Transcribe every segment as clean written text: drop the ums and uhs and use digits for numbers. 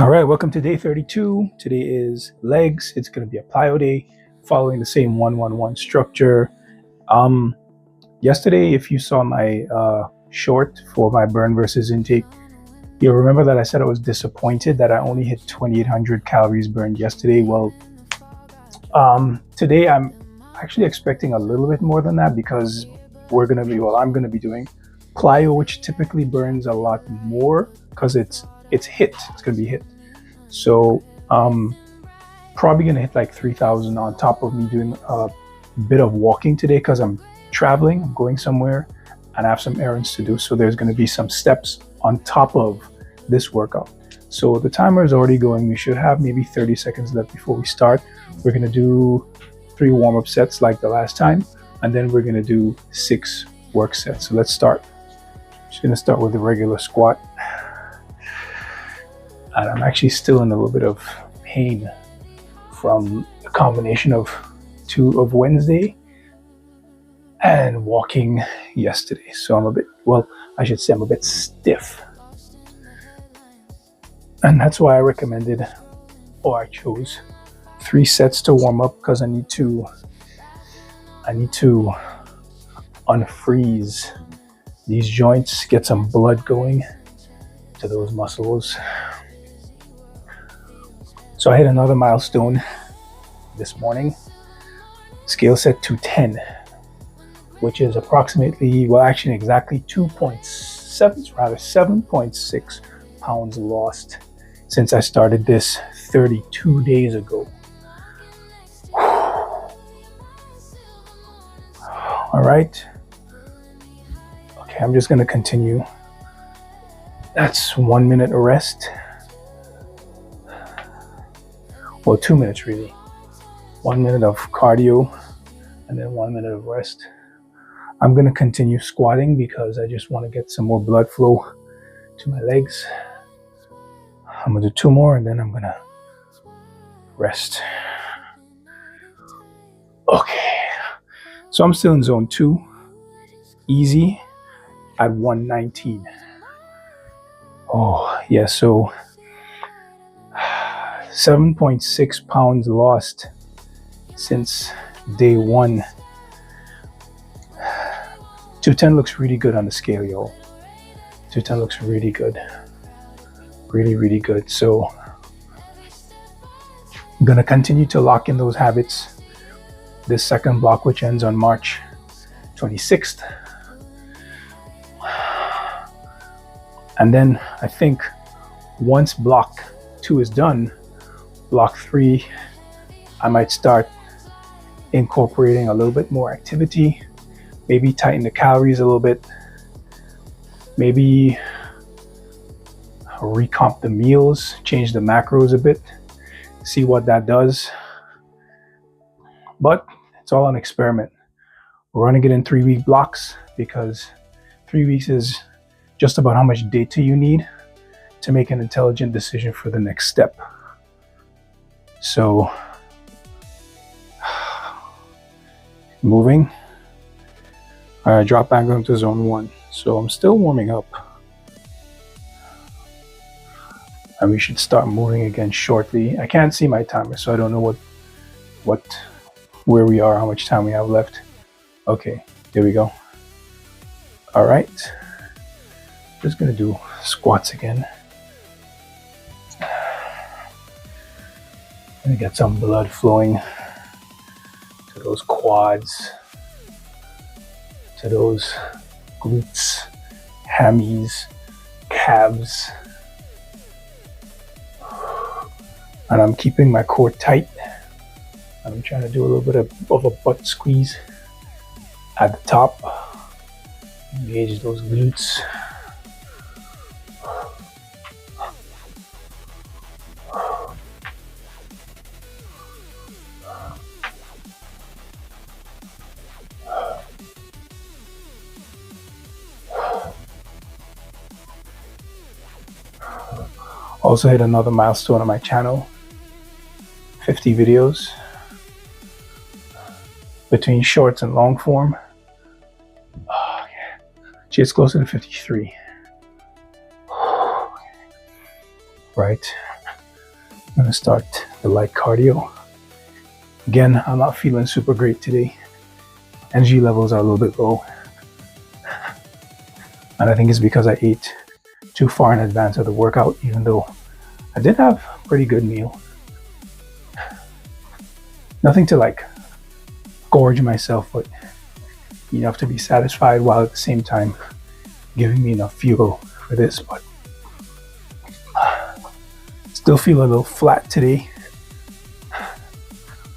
All right, welcome to day 32. Today is legs. It's going to be a plyo day following the same 1-1-1 structure. Yesterday, if you saw my short for my burn versus intake, you'll remember that I said I was disappointed that I only hit 2,800 calories burned yesterday. Well, today I'm actually expecting a little bit more than that because I'm going to be doing plyo, which typically burns a lot more because it's going to be hit. So probably going to hit like 3,000 on top of me doing a bit of walking today because I'm traveling, I'm going somewhere and I have some errands to do. So there's going to be some steps on top of this workout. So the timer is already going. We should have maybe 30 seconds left before we start. We're going to do 3 warm-up sets like the last time, and then we're going to do 6 work sets. So let's start. Just going to start with the regular squat. And I'm actually still in a little bit of pain from the combination of Wednesday and walking yesterday. So I'm a bit stiff. And that's why I I chose 3 sets to warm up, because I need to unfreeze these joints, get some blood going to those muscles. So I hit another milestone this morning. Scale set 210, which is approximately, exactly 7.6 pounds lost since I started this 32 days ago. All right. Okay, I'm just going to continue. That's 1 minute rest. Well, 2 minutes really. 1 minute of cardio and then 1 minute of rest. I'm going to continue squatting because I just want to get some more blood flow to my legs. I'm going to do 2 more and then I'm going to rest. Okay. So I'm still in zone 2. Easy at 119. Oh, yeah, so 7.6 pounds lost since day 1. 210 looks really good on the scale, y'all. 210 looks really good. Really, really good. So I'm going to continue to lock in those habits this second block, which ends on March 26th. And then I think once block 2 is done, block 3, I might start incorporating a little bit more activity, maybe tighten the calories a little bit, maybe recomp the meals, change the macros a bit, see what that does. But it's all an experiment. We're running it in 3-week blocks because 3 weeks is just about how much data you need to make an intelligent decision for the next step. So, moving. All right, drop back into zone 1. So I'm still warming up. And we should start moving again shortly. I can't see my timer, so I don't know where we are, how much time we have left. Okay, there we go. All right. Just gonna do squats again. And get some blood flowing to those quads, to those glutes, hammies, calves. And I'm keeping my core tight. I'm trying to do a little bit of a butt squeeze at the top. Engage those glutes. Also hit another milestone on my channel, 50 videos between shorts and long form. Oh, yeah. Gee, it's closer to 53. Right. I'm gonna start the light cardio. Again, I'm not feeling super great today. Energy levels are a little bit low. And I think it's because I ate too far in advance of the workout, even though I did have a pretty good meal. Nothing to like gorge myself, but enough to be satisfied while at the same time giving me enough fuel for this. But still feel a little flat today.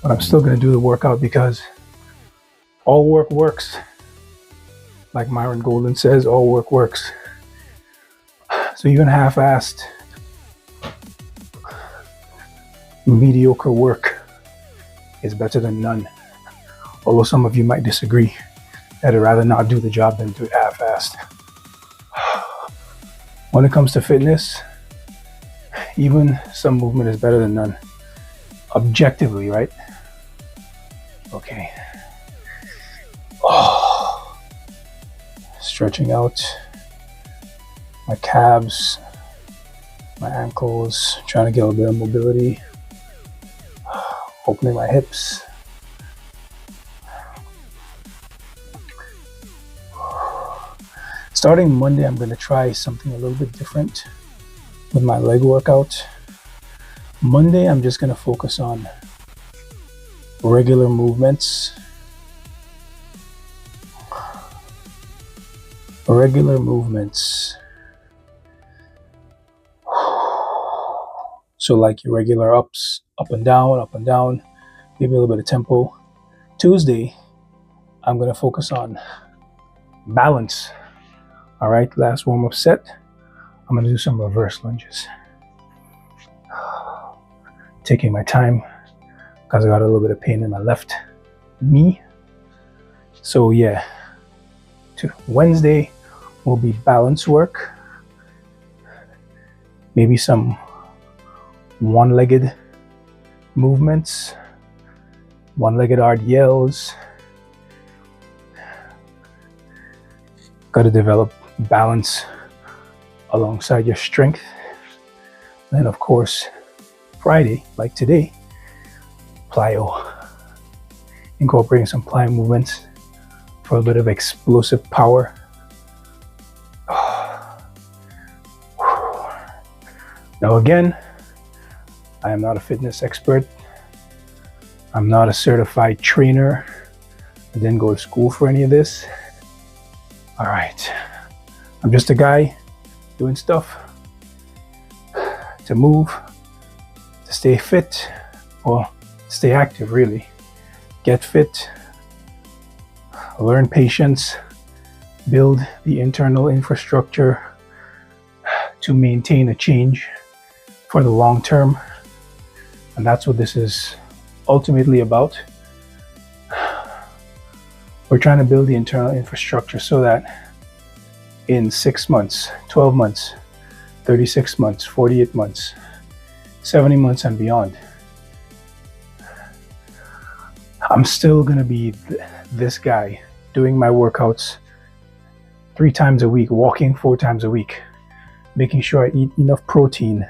But I'm still gonna do the workout because all work works. Like Myron Golden says, all work works. So even half-assed, mediocre work is better than none. Although some of you might disagree. I'd rather not do the job than do it half-assed. When it comes to fitness, even some movement is better than none. Objectively, right? Okay. Stretching out my calves, my ankles, trying to get a little bit of mobility, opening my hips. Starting Monday, I'm going to try something a little bit different with my leg workout. Monday, I'm just going to focus on regular movements. So like your regular ups, up and down, maybe a little bit of tempo. Tuesday, I'm going to focus on balance. All right, last warm-up set. I'm going to do some reverse lunges. Taking my time because I got a little bit of pain in my left knee. So yeah, Wednesday will be balance work. Maybe some one-legged movements, one-legged RDLs. Got to develop balance alongside your strength. Then of course, Friday, like today, plyo. Incorporating some plyo movements for a bit of explosive power. Now again, I am not a fitness expert. I'm not a certified trainer. I didn't go to school for any of this. All right, I'm just a guy doing stuff to move, to stay fit, or stay active really. Get fit, learn patience, build the internal infrastructure to maintain a change for the long term. And that's what this is ultimately about. We're trying to build the internal infrastructure so that in 6 months, 12 months, 36 months, 48 months, 70 months and beyond, I'm still going to be this guy doing my workouts 3 times a week, walking 4 times a week, making sure I eat enough protein,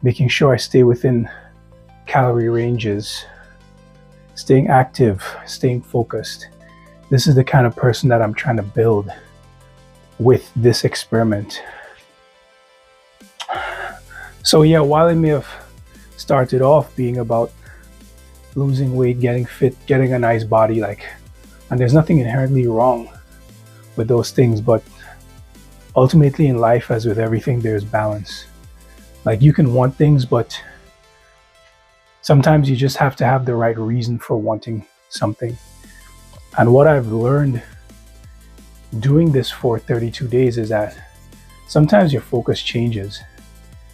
making sure I stay within calorie ranges, staying active, staying focused. This is the kind of person that I'm trying to build with this experiment. So yeah, while it may have started off being about losing weight, getting fit, getting a nice body, and there's nothing inherently wrong with those things, but ultimately in life, as with everything, there's balance. Like, you can want things, but sometimes you just have to have the right reason for wanting something. And what I've learned doing this for 32 days is that sometimes your focus changes.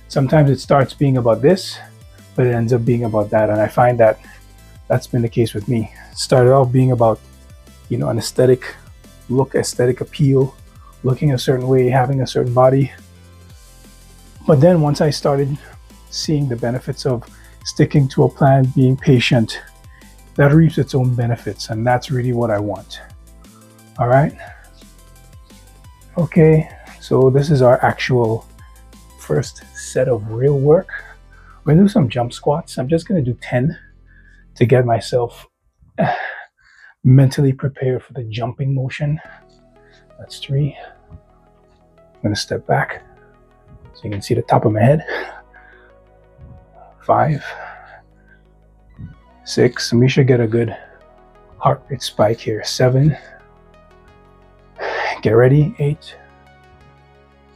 Sometimes it starts being about this, but it ends up being about that. And I find that that's been the case with me. It started off being about, an aesthetic look, aesthetic appeal, looking a certain way, having a certain body. But then once I started seeing the benefits of sticking to a plan, being patient, that reaps its own benefits, and that's really what I want. All right. Okay, so this is our actual first set of real work. We're gonna do some jump squats. I'm just gonna do 10 to get myself mentally prepared for the jumping motion. That's 3. I'm gonna step back so you can see the top of my head. 5, 6, and we should get a good heart rate spike here. 7, get ready. 8,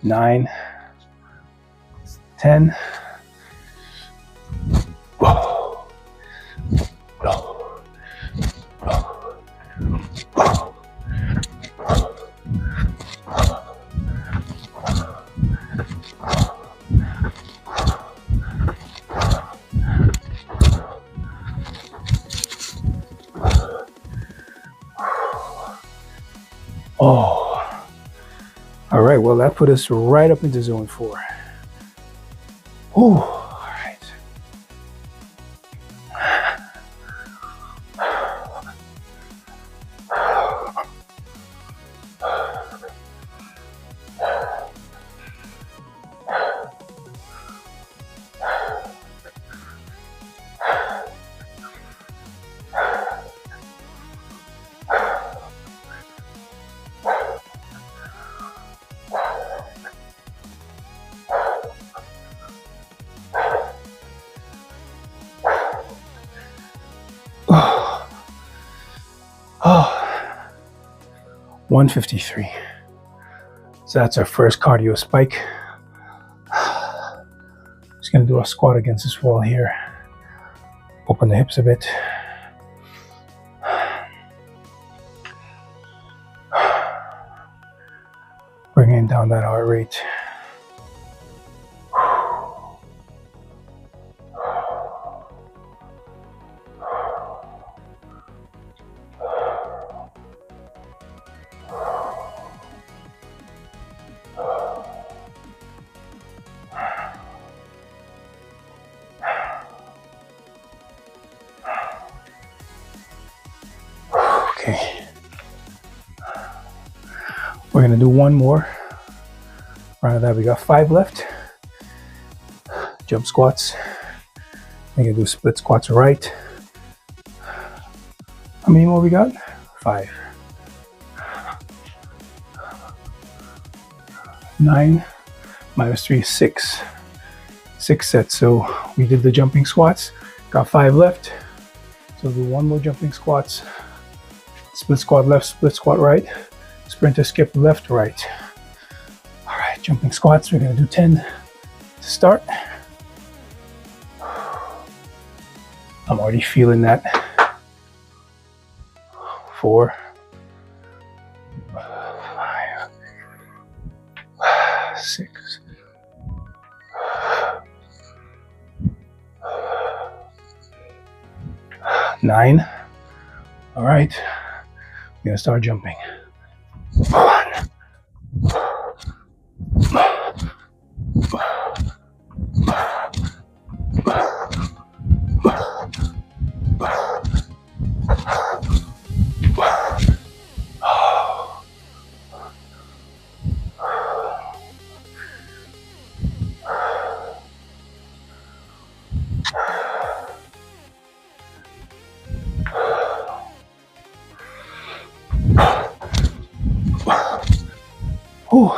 9, 10. Whoa. Whoa. Whoa. Oh, all right. Well, that put us right up into zone 4. Oh, all right. Oh, 153. So that's our first cardio spike. Just gonna do a squat against this wall here. Open the hips a bit. Bringing down that heart rate. Okay. We're gonna do one more. Round of that, we got 5 left. Jump squats. We're gonna do split squats right. How many more we got? 5. 9 minus 3 is 6. 6 sets. So we did the jumping squats. Got 5 left. So we'll do one more jumping squats. Split squat left, split squat right. Sprinter skip left, right. All right, jumping squats. We're gonna do 10 to start. I'm already feeling that. 4, 5, 6, 9. All right, we're gonna start jumping. 1. Ooh.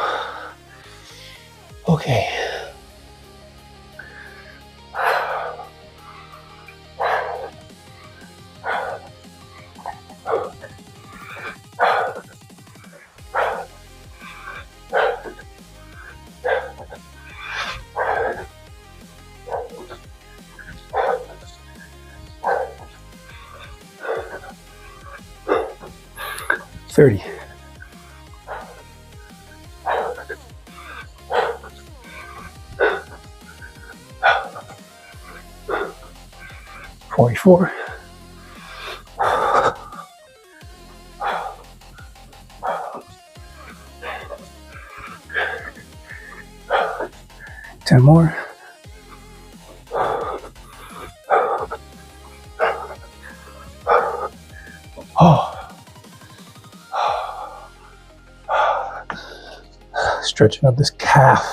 Okay. $30. 44. 10 more. Stretching up this calf.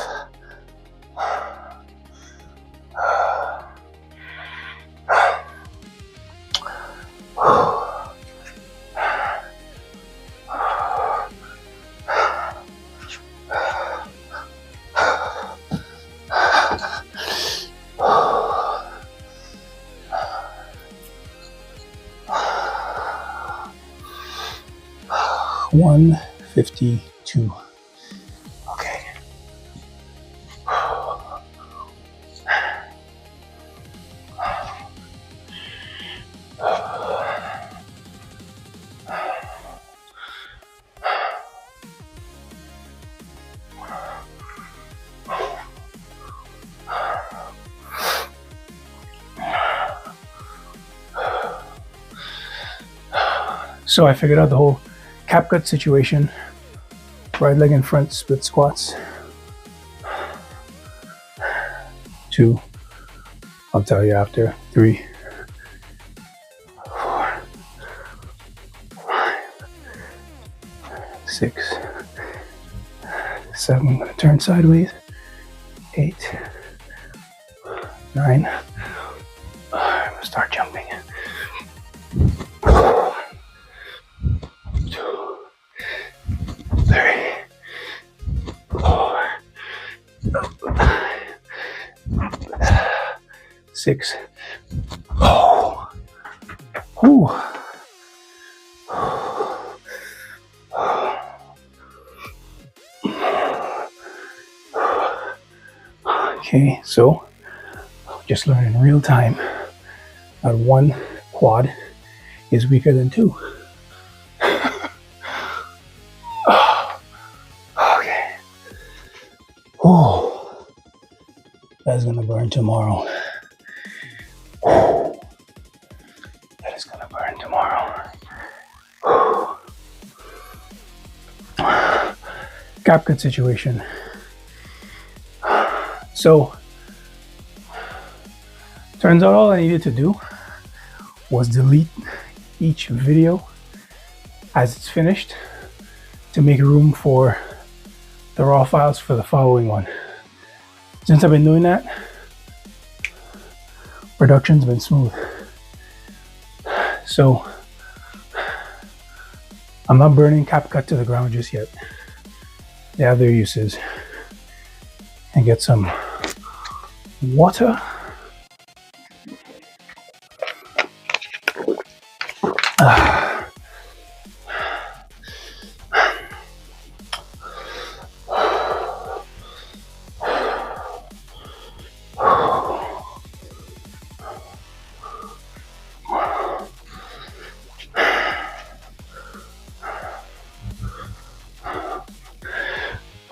152. Okay. So I figured out the whole CapCut situation. Right leg in front, split squats. 2, I'll tell you after. 3, 4, 5, 6, 7. I'm gonna turn sideways. 8, 9. I'm gonna start jumping. 2, 3, 4, 6. Oh. Ooh. Okay, so just learn in real time that one quad is weaker than 2. Okay. Oh, that's gonna burn tomorrow. That is gonna burn tomorrow. CapCut situation. So, turns out all I needed to do was delete each video as it's finished to make room for the raw files for the following one. Since I've been doing that, production's been smooth. So, I'm not burning CapCut to the ground just yet. They have their uses. And get some water.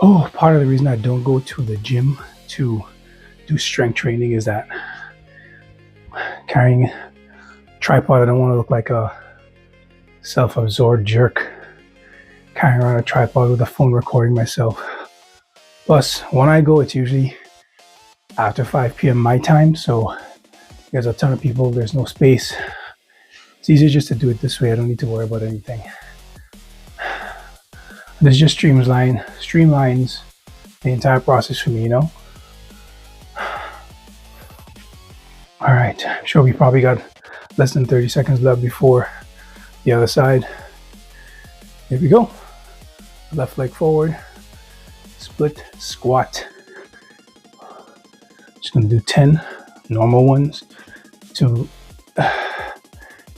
Oh, part of the reason I don't go to the gym to do strength training is that carrying a tripod, I don't want to look like a self-absorbed jerk carrying around a tripod with a phone recording myself. Plus, when I go, it's usually after 5 p.m. my time, so there's a ton of people, there's no space. It's easier just to do it this way. I don't need to worry about anything. This just streamlines the entire process for me, you know? All right, I'm sure we probably got less than 30 seconds left before the other side. Here we go. Left leg forward, split squat. Just gonna do 10 normal ones to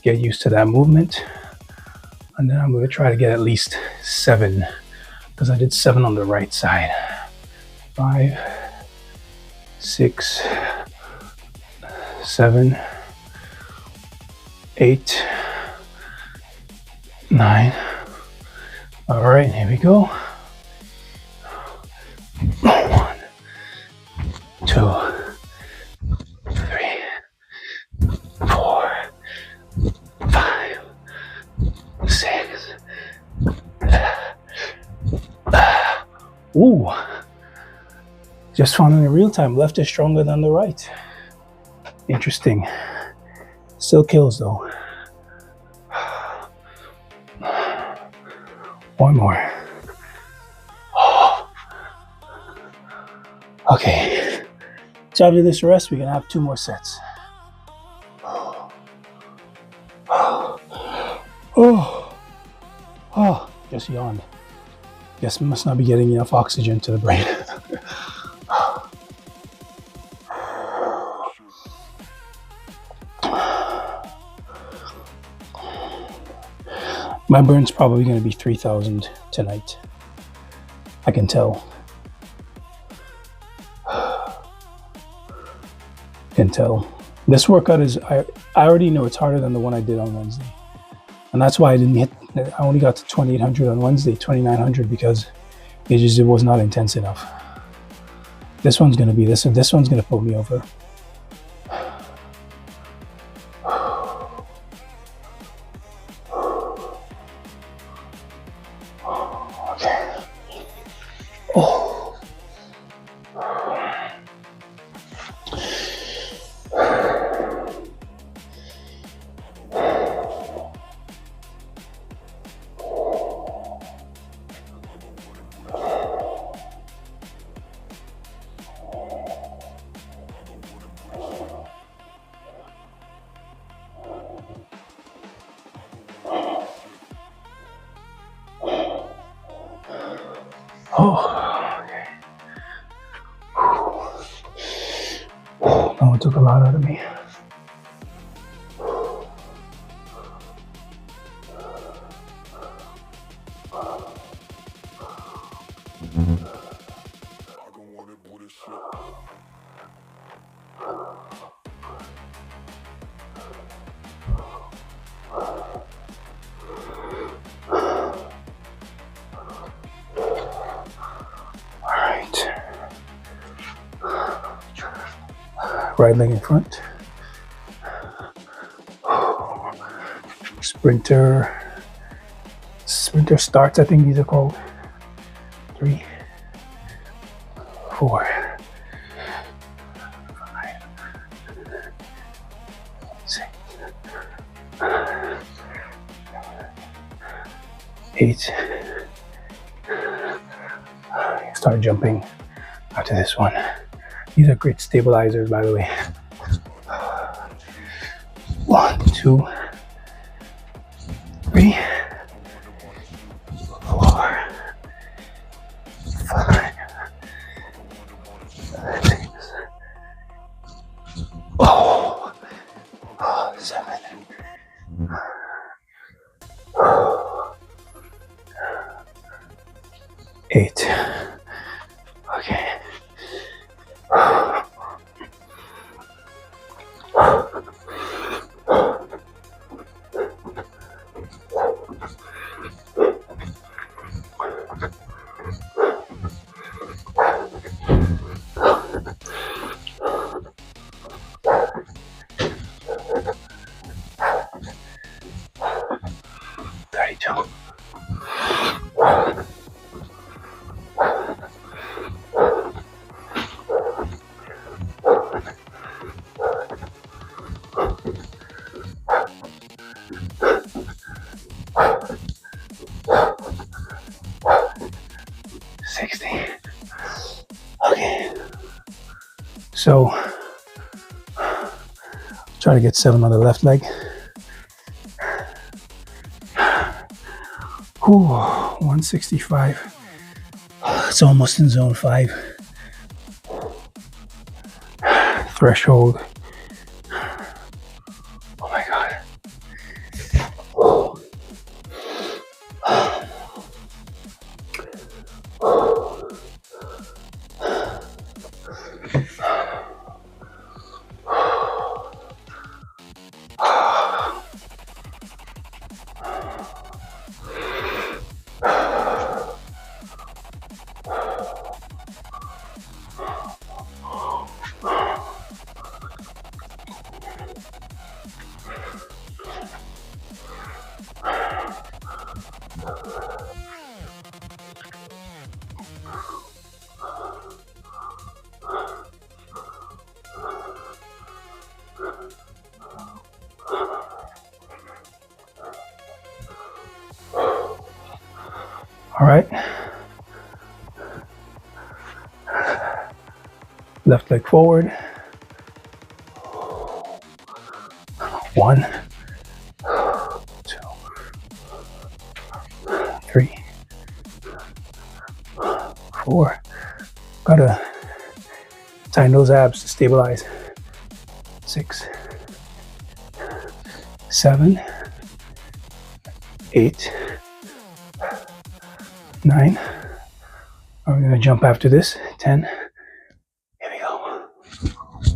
get used to that movement. And then I'm gonna try to get at least 7, because I did 7 on the right side. 5, 6, 7, 8, 9. All right, here we go. 1, 2, 3, 4, 5, 6. Ooh. Just found in real time, left is stronger than the right. Interesting. Still kills though. One more. Okay. So after this rest, we're gonna have 2 more sets. Just yawned. Guess we must not be getting enough oxygen to the brain. My burn's probably going to be 3,000 tonight. I can tell. This workout is, I already know it's harder than the one I did on Wednesday. And that's why I didn't hit, I only got to 2,800 on Wednesday, 2,900, because it was not intense enough. This one's going to be this one's going to pull me over. Okay. Oh. Oh, okay. Oh, it took a lot out of me. Right leg in front. Sprinter starts, I think these are called. 3, 4, 5, 6, 8. Start jumping after this one. These are great stabilizers, by the way. 1, 2, 3, 4, 5, 6. Oh, 7. 8. Okay. Okay, so try to get 7 on the left leg. Ooh, 165. It's almost in zone 5. Threshold. Oh my God. All right. Left leg forward. 1, 2, 3, 4. Gotta tighten those abs to stabilize. 6, 7, 8, 9. We're gonna jump after this. 10. Here we go.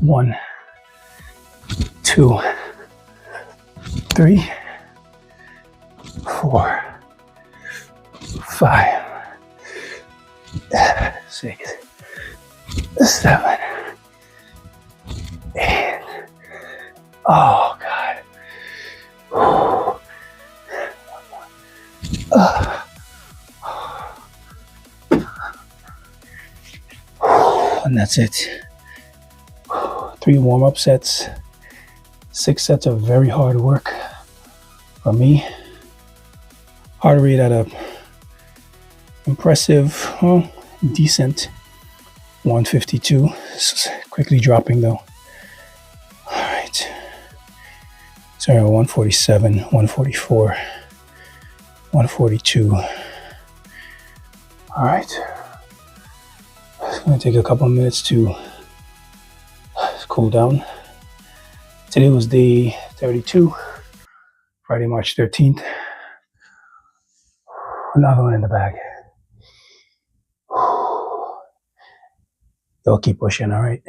1, 2, 3, 4, 5, 6, 7, 8. Oh God. And that's it. 3 warm-up sets. 6 sets of very hard work for me. Heart rate at a impressive, decent 152. This is quickly dropping though. All right. Sorry, 147, 144, 142. All right. It's going to take a couple of minutes to cool down. Today was day 32, Friday, March 13th. Another one in the bag. They'll keep pushing, all right?